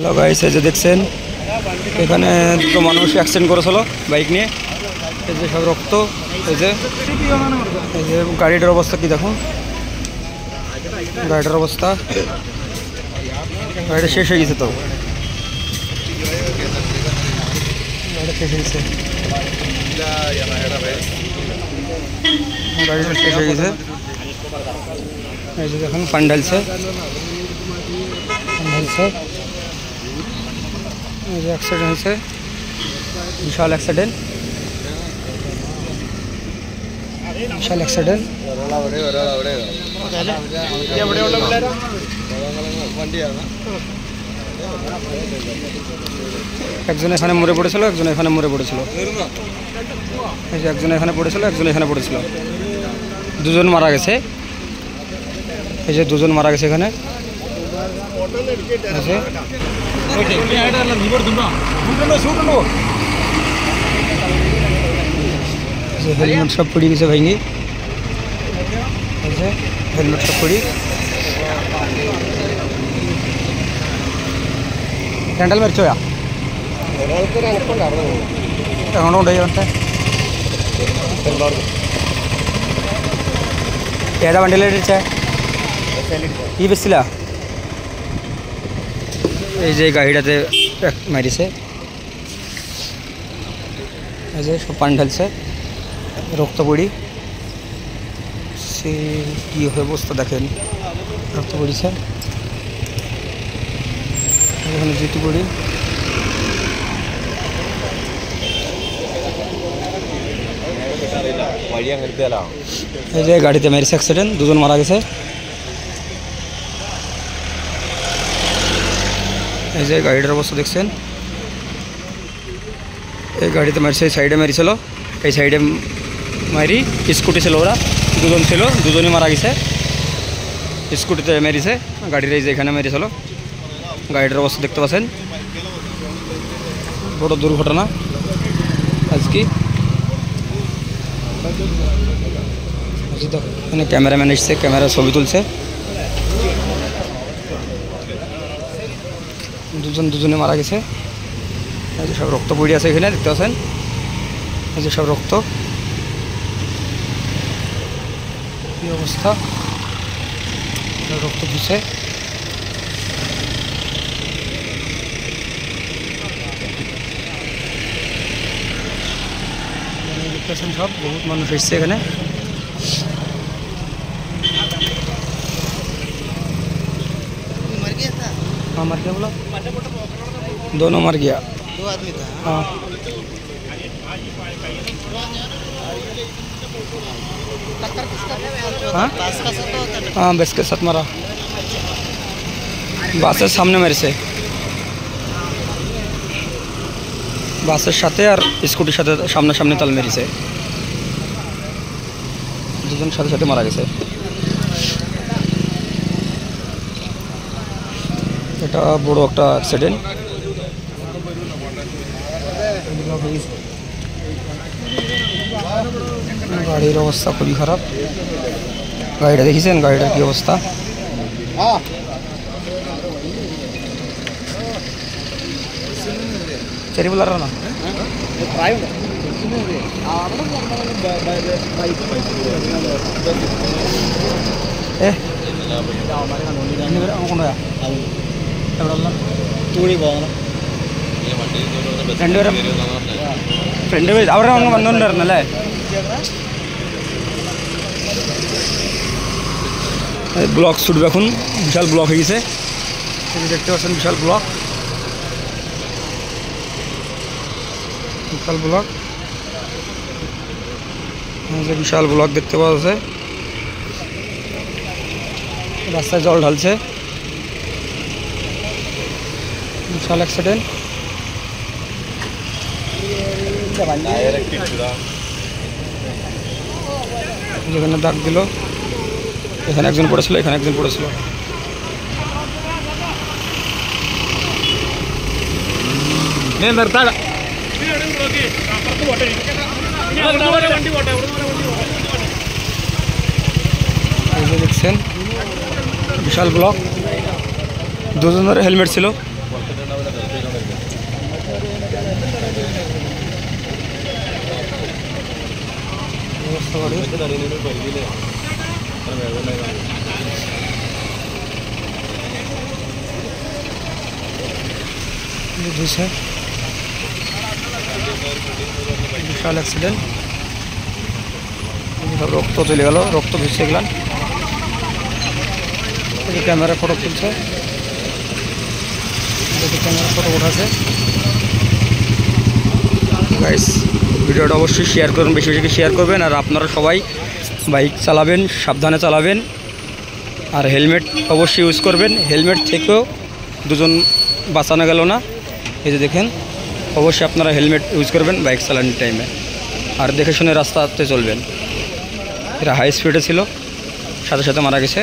Hello guys, এই যে দেখছেন এখানে দুটো মানুষ অ্যাক্সিডেন্ট করেছিল বাইক নিয়ে। এই যে সব রক্ত। এই যে গাড়িটার অবস্থা কি দেখুন, গাড়িটার অবস্থা, গাড়িটা শেষ হয়ে গেছে। তো গাড়িটা শেষ হয়ে গেছে, গাড়িটা শেষ হয়ে গেছে। এই যে দেখুন পানি ঢালছে, এই যে অ্যাক্সিডেন্ট হয়েছে, বিশাল অ্যাক্সিডেন্ট, বিশাল অ্যাক্সিডেন্ট। একজন এখানে মরে পড়েছিল, একজন এখানে মরে পড়েছিল। এই যে একজন এখানে পড়েছিল, একজন এখানে পড়েছিল, দুজন মারা গেছে। এই যে দুজন মারা গেছে এখানে। হেলমেট সব পড়ে গেছে ভেঙে, হেলমেট সব পড়ি। ಕ್ಯಾಂಡಲ್ ಮೆರ್ಚೋಯಾ ತಗೊಂಡು ಅಂತ ഏതാ വണ്ടിയിൽ ഇടിച്ചേ? ഈ ബസ്സിലാ? এই যে গাড়িটাতে মারিছে, এই যে সব পানি ঢালছে, রক্ত পড়ি। সে কী অবস্থা দেখেন, রক্ত পড়িছে এখানে, জুতি পড়ি। এই যে গাড়িতে মেরেছে অ্যাক্সিডেন্ট, দুজন মারা গেছে। এই যে গাড়িটার অবস্থা দেখছেন, এই গাড়িতে মারছে, এই সাইডে মেরেছিল, এই সাইডে মারি স্কুটি ছিল, ওরা দুজন ছিল, দুজনই মারা গেছে। স্কুটিতে মেরেছে, গাড়ির এই যে এখানে মেরেছিল। গাড়িটার অবস্থা দেখতে পাচ্ছেন, বড় দুর্ঘটনা আজকে। এখানে ক্যামেরাম্যান এসছে, ক্যামেরা ছবি তুলছে। দুজনে মারা গেছে। এই যে সব রক্ত পড়ে আছে এখানে, দেখতে পাচ্ছেন, এই যে সব রক্ত। কি অবস্থা, রক্ত দিচ্ছে। দেখতেছেন সব, বহুত মানুষ এসছে এখানে। मर गया बोला, दोनों मर गया, दो आदमी था। हाँ हाँ बस के साथ मरा, বাসের সামনে মেরেছে, বাসের সাথে আর স্কুটির সাথে সামনাসামনি তাল মেরেছে, দুজন সাথে সাথে মারা গেছে। এটা বড় একটা অ্যাক্সিডেন্ট। গাড়ির অবস্থা খুবই খারাপ, গাড়িটা দেখেছেন, গাড়িটার কি অবস্থা। চেরি বলার না ഫ്രണ്ട് അവിടെ അങ്ങ് വന്നുകൊണ്ടിരുന്നല്ലേ. ব্লক ছুটবে এখন, বিশাল ব্লক হয়ে গেছে, দেখতে পাচ্ছেন, বিশাল ব্লক, বিশাল ব্লক, বিশাল ব্লক দেখতে পাওয়া যাচ্ছে। রাস্তায় জল ঢালছে, বিশাল অ্যাক্সিডেন্ট। যেখানে দাগ দিল, এখানে একজন পড়েছিল, এখানে একজন পড়েছিল। দেখছেন বিশাল ব্লক, দুজনের হেলমেট ছিল। বিশাল অ্যাক্সিডেন্ট, রক্ত চলে গেল, রক্ত ভিজছে গেলাম। ক্যামেরা ফটো তুলছে, ক্যামেরা ফটো উঠাছে। গাইস ভিডিওটা অবশ্যই শেয়ার করুন, বেশি বেশি শেয়ার করবেন। আর আপনারা সবাই বাইক চালাবেন, সাবধানে চালাবেন, আর হেলমেট অবশ্যই ইউজ করবেন। হেলমেট থেকেও দুজন বাঁচানো গেল না। এই যে দেখেন, অবশ্যই আপনারা হেলমেট ইউজ করবেন বাইক চালানোর টাইমে, আর দেখে শুনে রাস্তাতে চলবেন। এরা হাই স্পিডে ছিল, সাথে সাথে মারা গেছে।